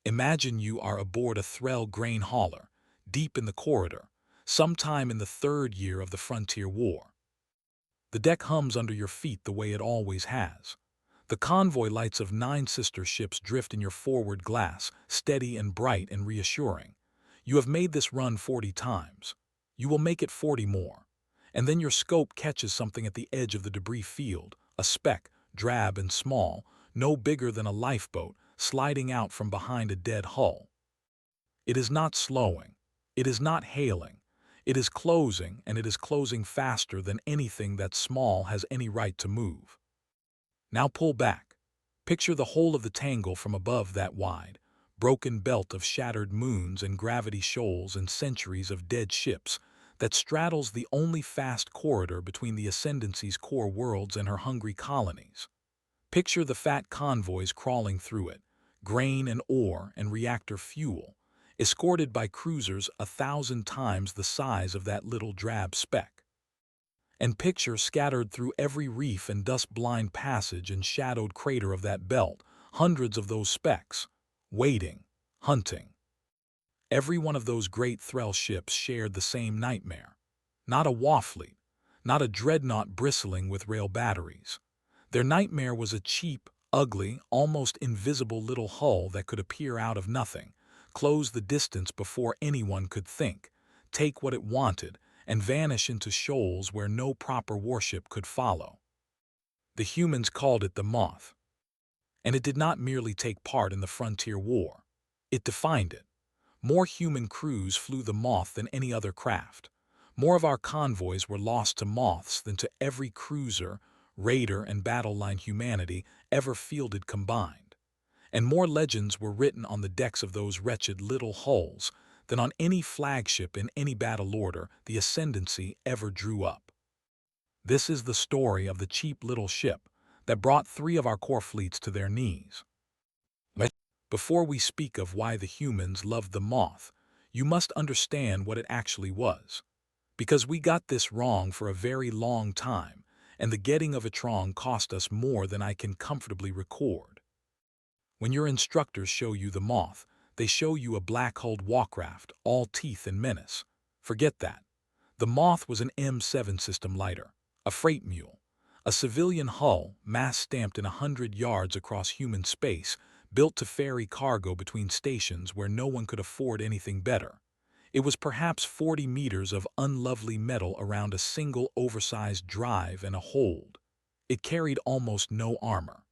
Imagine you are aboard a Threll grain hauler, deep in the corridor, sometime in the third year of the Frontier War. The deck hums under your feet the way it always has. The convoy lights of 9 sister ships drift in your forward glass, steady and bright and reassuring. You have made this run 40 times. You will make it 40 more. And then your scope catches something at the edge of the debris field, a speck, drab and small, no bigger than a lifeboat, sliding out from behind a dead hull. It is not slowing. It is not hailing. It is closing, and it is closing faster than anything that small has any right to move. Now pull back. Picture the whole of the tangle from above that wide, broken belt of shattered moons and gravity shoals and centuries of dead ships that straddles the only fast corridor between the Ascendancy's core worlds and her hungry colonies. Picture the fat convoys crawling through it, grain and ore and reactor fuel, escorted by cruisers 1,000 times the size of that little drab speck. And picture scattered through every reef and dust-blind passage and shadowed crater of that belt, hundreds of those specks, waiting, hunting. Every one of those great Threll ships shared the same nightmare. Not a waffleet, not a dreadnought bristling with rail batteries. Their nightmare was a cheap, ugly, almost invisible little hull that could appear out of nothing, close the distance before anyone could think, take what it wanted, and vanish into shoals where no proper warship could follow. The humans called it the Moth. And it did not merely take part in the Frontier War. It defined it. More human crews flew the Moth than any other craft. More of our convoys were lost to Moths than to every cruiser, raider, and battle line humanity ever fielded combined. And more legends were written on the decks of those wretched little hulls than on any flagship in any battle order the Ascendancy ever drew up. This is the story of the cheap little ship that brought 3 of our core fleets to their knees. Before we speak of why the humans loved the Moth, you must understand what it actually was. Because we got this wrong for a very long time, and the getting of it wrong cost us more than I can comfortably record. When your instructors show you the Moth, they show you a black-hulled walkraft, all teeth and menace. Forget that. The Moth was an M7 system lighter, a freight mule, a civilian hull mass-stamped in 100 yards across human space, built to ferry cargo between stations where no one could afford anything better. It was perhaps 40 meters of unlovely metal around a single oversized drive and a hold. It carried almost no armor.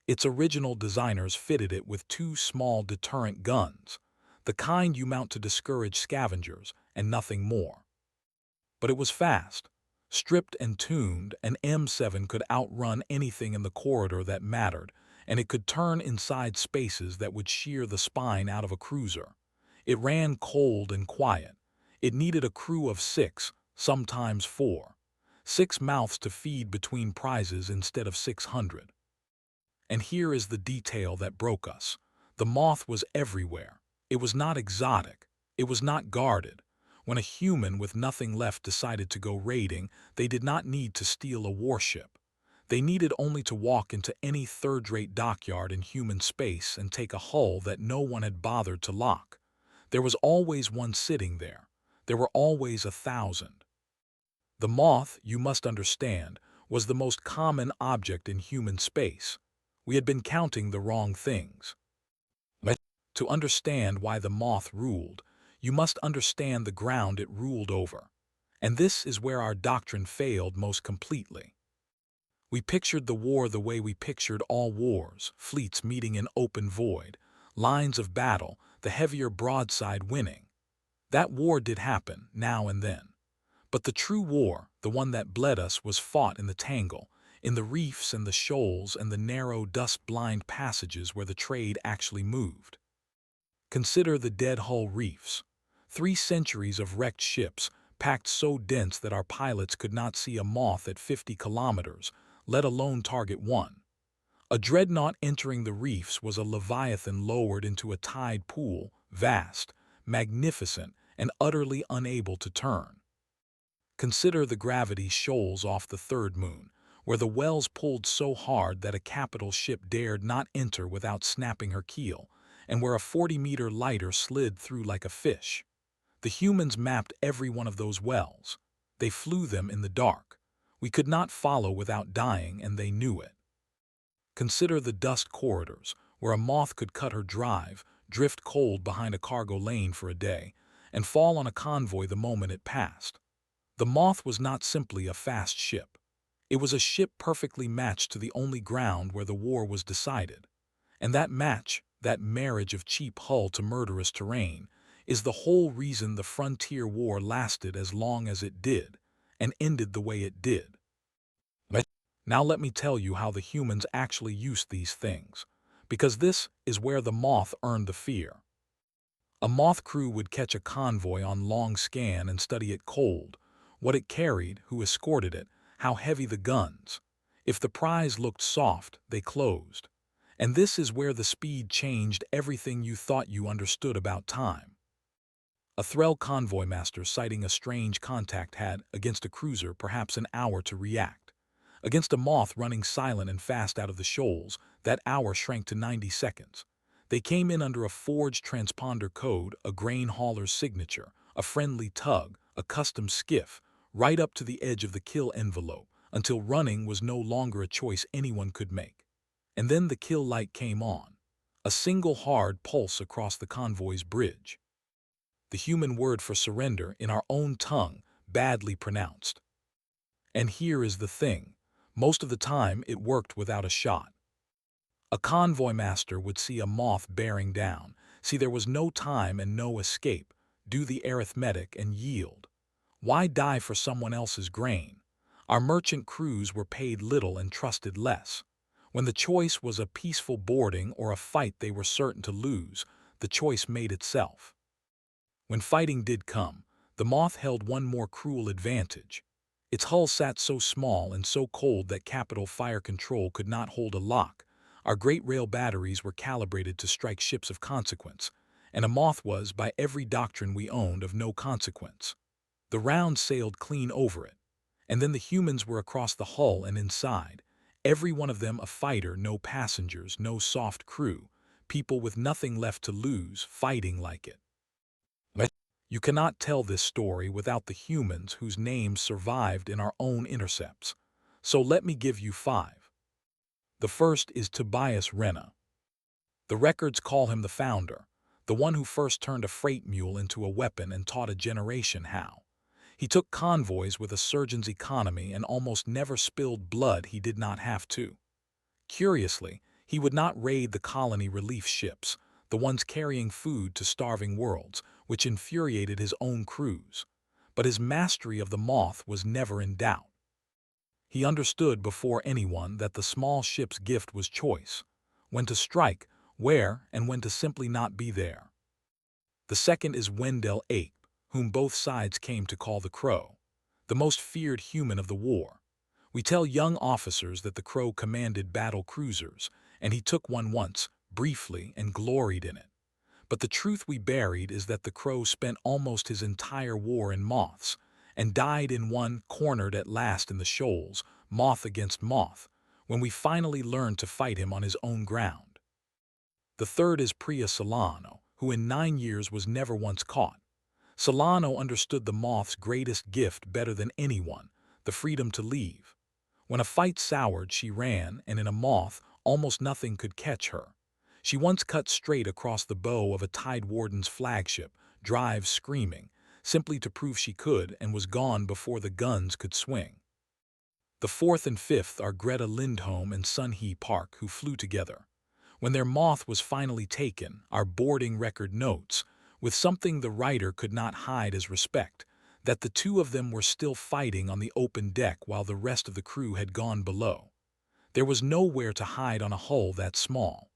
Its original designers fitted it with 2 small deterrent guns, the kind you mount to discourage scavengers, and nothing more. But it was fast. Stripped and tuned, an M7 could outrun anything in the corridor that mattered, and it could turn inside spaces that would shear the spine out of a cruiser. It ran cold and quiet. It needed a crew of 6, sometimes 4. 6 mouths to feed between prizes instead of 600. And here is the detail that broke us. The Moth was everywhere. It was not exotic. It was not guarded. When a human with nothing left decided to go raiding, they did not need to steal a warship. They needed only to walk into any third-rate dockyard in human space and take a hull that no one had bothered to lock. There was always one sitting there. There were always 1,000. The Moth, you must understand, was the most common object in human space. We had been counting the wrong things. To understand why the Moth ruled, you must understand the ground it ruled over. And this is where our doctrine failed most completely. We pictured the war the way we pictured all wars, fleets meeting in open void, lines of battle, the heavier broadside winning. That war did happen, now and then. But the true war, the one that bled us, was fought in the tangle, in the reefs and the shoals and the narrow, dust-blind passages where the trade actually moved. Consider the dead hull reefs. 3 centuries of wrecked ships, packed so dense that our pilots could not see a Moth at 50 kilometers, let alone target one. A dreadnought entering the reefs was a leviathan lowered into a tide pool, vast, magnificent, and utterly unable to turn. Consider the gravity shoals off the third moon, where the wells pulled so hard that a capital ship dared not enter without snapping her keel, and where a 40-meter lighter slid through like a fish. The humans mapped every one of those wells. They flew them in the dark. We could not follow without dying, and they knew it. Consider the dust corridors, where a moth could cut her drive, drift cold behind a cargo lane for a day, and fall on a convoy the moment it passed. The moth was not simply a fast ship. It was a ship perfectly matched to the only ground where the war was decided. And that match, that marriage of cheap hull to murderous terrain, is the whole reason the frontier war lasted as long as it did, and ended the way it did. Now let me tell you how the humans actually used these things, because this is where the moth earned the fear. A moth crew would catch a convoy on long scan and study it cold, what it carried, who escorted it, how heavy the guns. If the prize looked soft, they closed. And this is where the speed changed everything you thought you understood about time. A Threll convoy master sighting a strange contact had, against a cruiser, perhaps an hour to react. Against a moth running silent and fast out of the shoals, that hour shrank to 90 seconds. They came in under a forged transponder code, a grain hauler's signature, a friendly tug, a custom skiff, right up to the edge of the kill envelope, until running was no longer a choice anyone could make. And then the kill light came on, a single hard pulse across the convoy's bridge. The human word for surrender in our own tongue, badly pronounced. And here is the thing. Most of the time, it worked without a shot. A convoy master would see a moth bearing down, see there was no time and no escape, do the arithmetic and yield. Why die for someone else's grain? Our merchant crews were paid little and trusted less. When the choice was a peaceful boarding or a fight they were certain to lose, the choice made itself. When fighting did come, the moth held one more cruel advantage. Its hull sat so small and so cold that capital fire control could not hold a lock. Our great rail batteries were calibrated to strike ships of consequence, and a moth was, by every doctrine we owned, of no consequence. The round sailed clean over it, and then the humans were across the hull and inside, every one of them a fighter, no passengers, no soft crew, people with nothing left to lose, fighting like it. You cannot tell this story without the humans whose names survived in our own intercepts. So let me give you 5. The first is Tobias Renna. The records call him the founder, the one who first turned a freight mule into a weapon and taught a generation how. He took convoys with a surgeon's economy and almost never spilled blood he did not have to. Curiously, he would not raid the colony relief ships, the ones carrying food to starving worlds, which infuriated his own crews. But his mastery of the moth was never in doubt. He understood before anyone that the small ship's gift was choice, when to strike, where, and when to simply not be there. The second is Bzl HFY, whom both sides came to call the Crow, the most feared human of the war. We tell young officers that the Crow commanded battle cruisers, and he took one once, briefly, and gloried in it. But the truth we buried is that the Crow spent almost his entire war in moths, and died in one, cornered at last in the shoals, moth against moth, when we finally learned to fight him on his own ground. The third is Priya Solano, who in 9 years was never once caught. Solano understood the moth's greatest gift better than anyone, the freedom to leave. When a fight soured, she ran, and in a moth, almost nothing could catch her. She once cut straight across the bow of a Tide Warden's flagship, drive screaming, simply to prove she could, and was gone before the guns could swing. The fourth and fifth are Greta Lindholm and Sun Hee Park, who flew together. When their moth was finally taken, our boarding record notes, with something the writer could not hide as respect, that the two of them were still fighting on the open deck while the rest of the crew had gone below. There was nowhere to hide on a hull that small.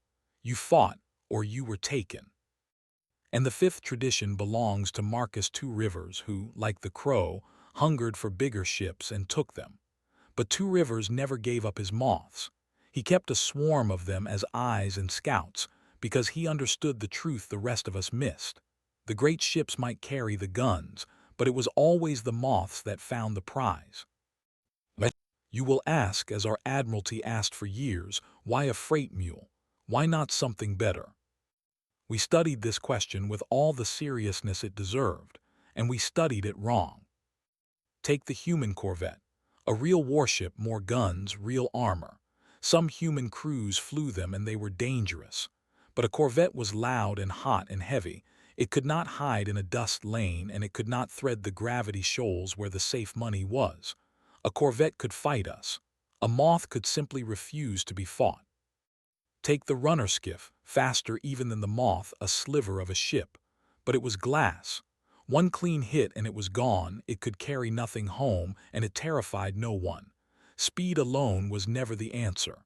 You fought, or you were taken. And the fifth tradition belongs to Marcus Two Rivers, who, like the Crow, hungered for bigger ships and took them. But Two Rivers never gave up his moths. He kept a swarm of them as eyes and scouts, because he understood the truth the rest of us missed. The great ships might carry the guns, but it was always the moths that found the prize. You will ask, as our Admiralty asked for years, why a freight mule? Why not something better? We studied this question with all the seriousness it deserved, and we studied it wrong. Take the human corvette. A real warship, more guns, real armor. Some human crews flew them and they were dangerous. But a corvette was loud and hot and heavy. It could not hide in a dust lane and it could not thread the gravity shoals where the safe money was. A corvette could fight us. A moth could simply refuse to be fought. Take the runner skiff, faster even than the moth, a sliver of a ship. But it was glass. One clean hit and it was gone, it could carry nothing home, and it terrified no one. Speed alone was never the answer.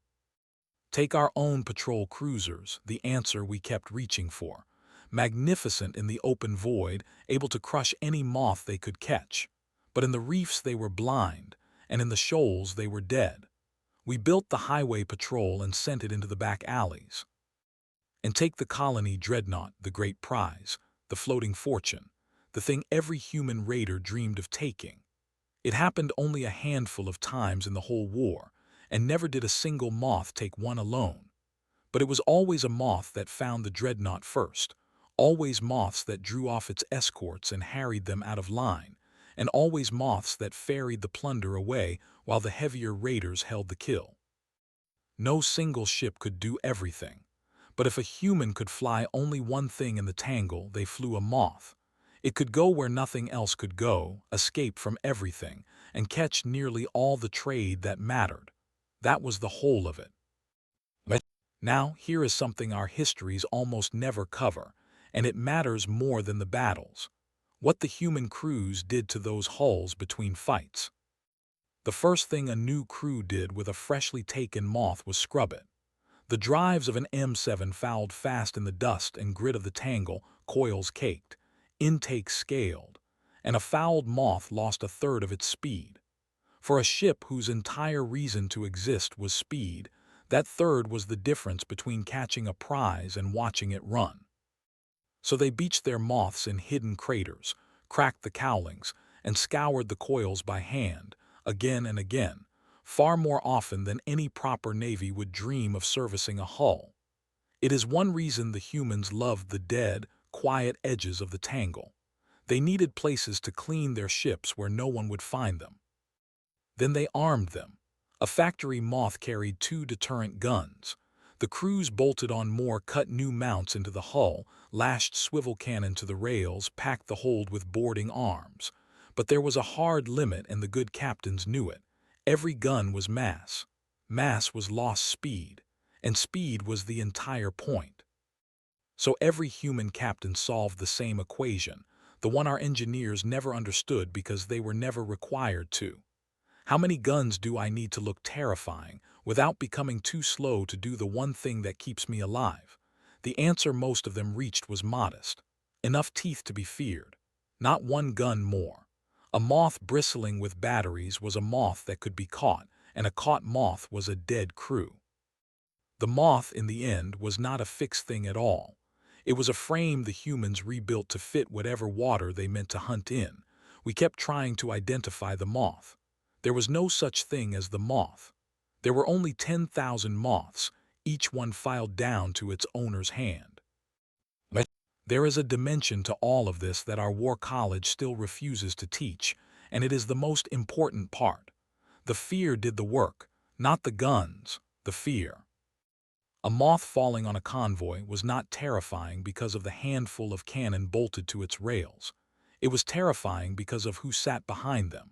Take our own patrol cruisers, the answer we kept reaching for. Magnificent in the open void, able to crush any moth they could catch. But in the reefs they were blind, and in the shoals they were dead. We built the highway patrol and sent it into the back alleys. And take the colony dreadnought, the great prize, the floating fortune, the thing every human raider dreamed of taking. It happened only a handful of times in the whole war, and never did a single moth take one alone. But it was always a moth that found the dreadnought first, always moths that drew off its escorts and harried them out of line, and always moths that ferried the plunder away while the heavier raiders held the kill. No single ship could do everything, but if a human could fly only one thing in the tangle, they flew a moth. It could go where nothing else could go, escape from everything, and catch nearly all the trade that mattered. That was the whole of it. Now, here is something our histories almost never cover, and it matters more than the battles. What the human crews did to those hulls between fights. The first thing a new crew did with a freshly taken moth was scrub it. The drives of an M7 fouled fast in the dust and grit of the tangle, coils caked, intakes scaled, and a fouled moth lost a third of its speed. For a ship whose entire reason to exist was speed, that third was the difference between catching a prize and watching it run. So they beached their moths in hidden craters, cracked the cowlings, and scoured the coils by hand, again and again, far more often than any proper navy would dream of servicing a hull. It is one reason the humans loved the dead, quiet edges of the tangle. They needed places to clean their ships where no one would find them. Then they armed them. A factory moth carried 2 deterrent guns. The crews bolted on more cut new mounts into the hull, lashed swivel cannon to the rails, packed the hold with boarding arms. But there was a hard limit and the good captains knew it. Every gun was mass. Mass was lost speed, and speed was the entire point. So every human captain solved the same equation, the one our engineers never understood because they were never required to. How many guns do I need to look terrifying without becoming too slow to do the one thing that keeps me alive? The answer most of them reached was modest. Enough teeth to be feared. Not one gun more. A moth bristling with batteries was a moth that could be caught, and a caught moth was a dead crew. The moth, in the end, was not a fixed thing at all. It was a frame the humans rebuilt to fit whatever water they meant to hunt in. We kept trying to identify the moth. There was no such thing as the moth. There were only 10,000 moths, each one filed down to its owner's hand. There is a dimension to all of this that our war college still refuses to teach, and it is the most important part. The fear did the work, not the guns, the fear. A moth falling on a convoy was not terrifying because of the handful of cannon bolted to its rails. It was terrifying because of who sat behind them.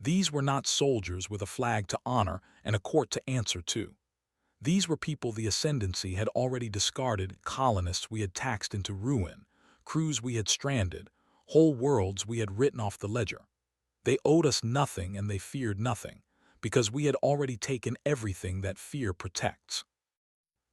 These were not soldiers with a flag to honor and a court to answer to. These were people the ascendancy had already discarded, colonists we had taxed into ruin, crews we had stranded, whole worlds we had written off the ledger. They owed us nothing and they feared nothing, because we had already taken everything that fear protects.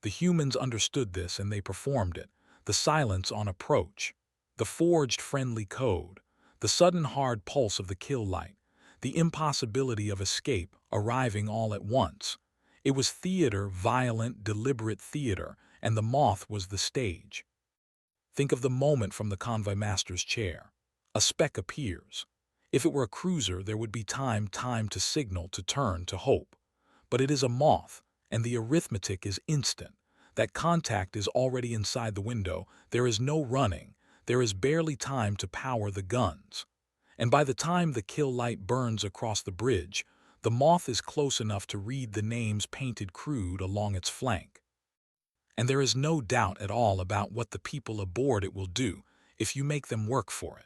The humans understood this and they performed it, the silence on approach, the forged friendly code, the sudden hard pulse of the kill light, the impossibility of escape arriving all at once. It was theater, violent, deliberate theater, and the moth was the stage. Think of the moment from the convoy master's chair. A speck appears. If it were a cruiser, there would be time to signal, to turn, to hope. But it is a moth, and the arithmetic is instant. That contact is already inside the window. There is no running. There is barely time to power the guns. And by the time the kill light burns across the bridge, the moth is close enough to read the names painted crude along its flank. And there is no doubt at all about what the people aboard it will do if you make them work for it.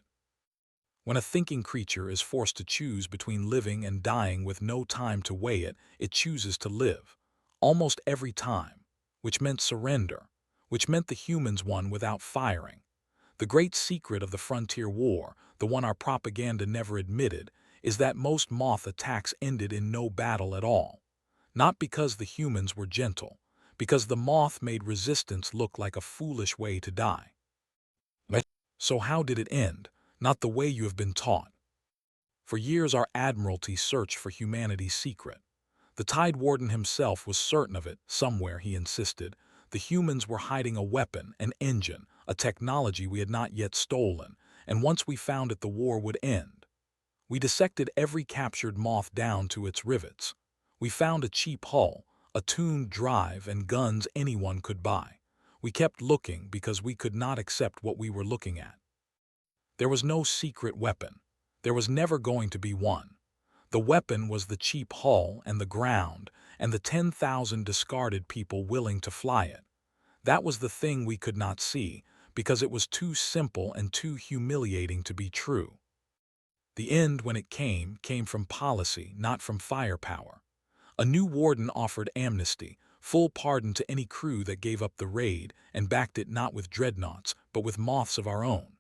When a thinking creature is forced to choose between living and dying with no time to weigh it, it chooses to live, almost every time, which meant surrender, which meant the humans won without firing. The great secret of the frontier war, the one our propaganda never admitted, is that most moth attacks ended in no battle at all. Not because the humans were gentle, because the moth made resistance look like a foolish way to die. So how did it end? Not the way you have been taught. For years our admiralty searched for humanity's secret. The Tide Warden himself was certain of it. Somewhere, he insisted, the humans were hiding a weapon, an engine, a technology we had not yet stolen, and once we found it the war would end. We dissected every captured moth down to its rivets. We found a cheap hull, a tuned drive, and guns anyone could buy. We kept looking because we could not accept what we were looking at. There was no secret weapon. There was never going to be one. The weapon was the cheap hull and the ground and the 10,000 discarded people willing to fly it. That was the thing we could not see because it was too simple and too humiliating to be true. The end, when it came from policy, not from firepower. A new warden offered amnesty, full pardon to any crew that gave up the raid and backed it not with dreadnoughts, but with moths of our own.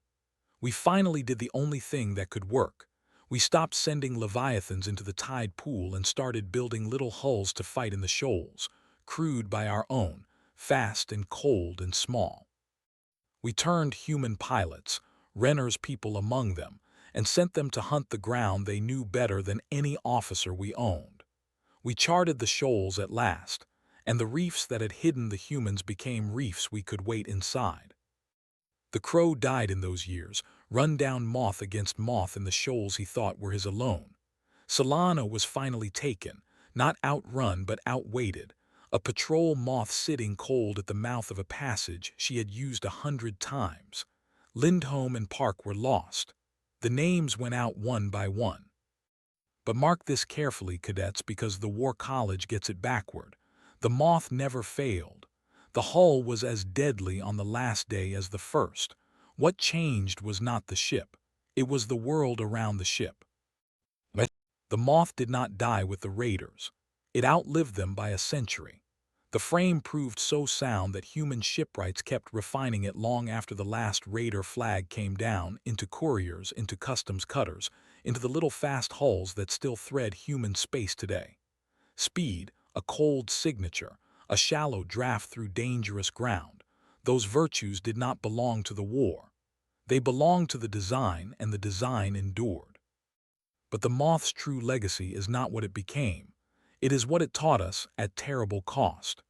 We finally did the only thing that could work. We stopped sending leviathans into the tide pool and started building little hulls to fight in the shoals, crewed by our own, fast and cold and small. We turned human pilots, Renner's people among them, and sent them to hunt the ground they knew better than any officer we owned. We charted the shoals at last, and the reefs that had hidden the humans became reefs we could wait inside. The crow died in those years, run down moth against moth in the shoals he thought were his alone. Solano was finally taken, not outrun but outweighted, a patrol moth sitting cold at the mouth of a passage she had used 100 times. Lindholm and Park were lost. The names went out one by one. But mark this carefully, cadets, because the War College gets it backward. The moth never failed. The hull was as deadly on the last day as the first. What changed was not the ship. It was the world around the ship. The moth did not die with the raiders. It outlived them by a century. The frame proved so sound that human shipwrights kept refining it long after the last raider flag came down, into couriers, into customs cutters, into the little fast hulls that still thread human space today. Speed, a cold signature, a shallow draft through dangerous ground. Those virtues did not belong to the war. They belonged to the design, and the design endured. But the moth's true legacy is not what it became. It is what it taught us at terrible cost.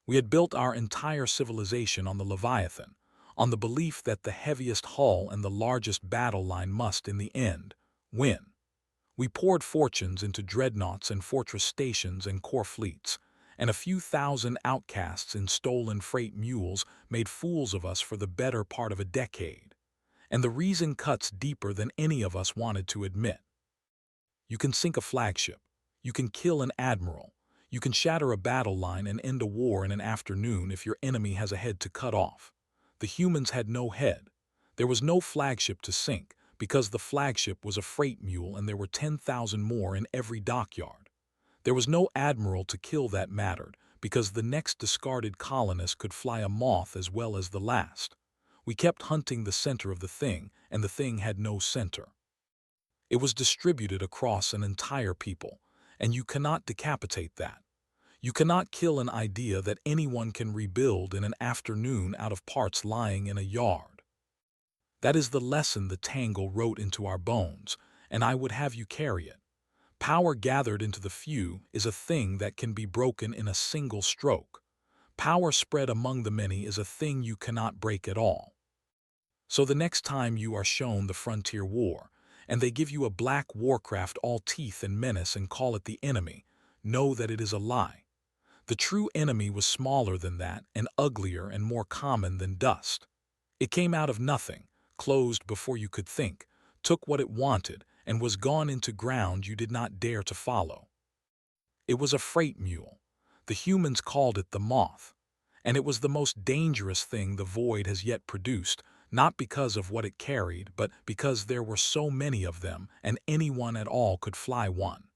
We had built our entire civilization on the Leviathan, on the belief that the heaviest hull and the largest battle line must, in the end, win. We poured fortunes into dreadnoughts and fortress stations and core fleets, and a few thousand outcasts in stolen freight mules made fools of us for the better part of a decade. And the reason cuts deeper than any of us wanted to admit. You can sink a flagship. You can kill an admiral. You can shatter a battle line and end a war in an afternoon if your enemy has a head to cut off. The humans had no head. There was no flagship to sink, because the flagship was a freight mule and there were 10,000 more in every dockyard. There was no admiral to kill that mattered, because the next discarded colonist could fly a moth as well as the last. We kept hunting the center of the thing, and the thing had no center. It was distributed across an entire people, and you cannot decapitate that. You cannot kill an idea that anyone can rebuild in an afternoon out of parts lying in a yard. That is the lesson the Tangle wrote into our bones, and I would have you carry it. Power gathered into the few is a thing that can be broken in a single stroke. Power spread among the many is a thing you cannot break at all. So the next time you are shown the frontier war, and they give you a black warcraft all teeth and menace and call it the enemy, know that it is a lie. The true enemy was smaller than that and uglier and more common than dust. It came out of nothing, closed before you could think, took what it wanted, and was gone into ground you did not dare to follow. It was a freight mule. The humans called it the moth. And it was the most dangerous thing the void has yet produced, not because of what it carried, but because there were so many of them, and anyone at all could fly one.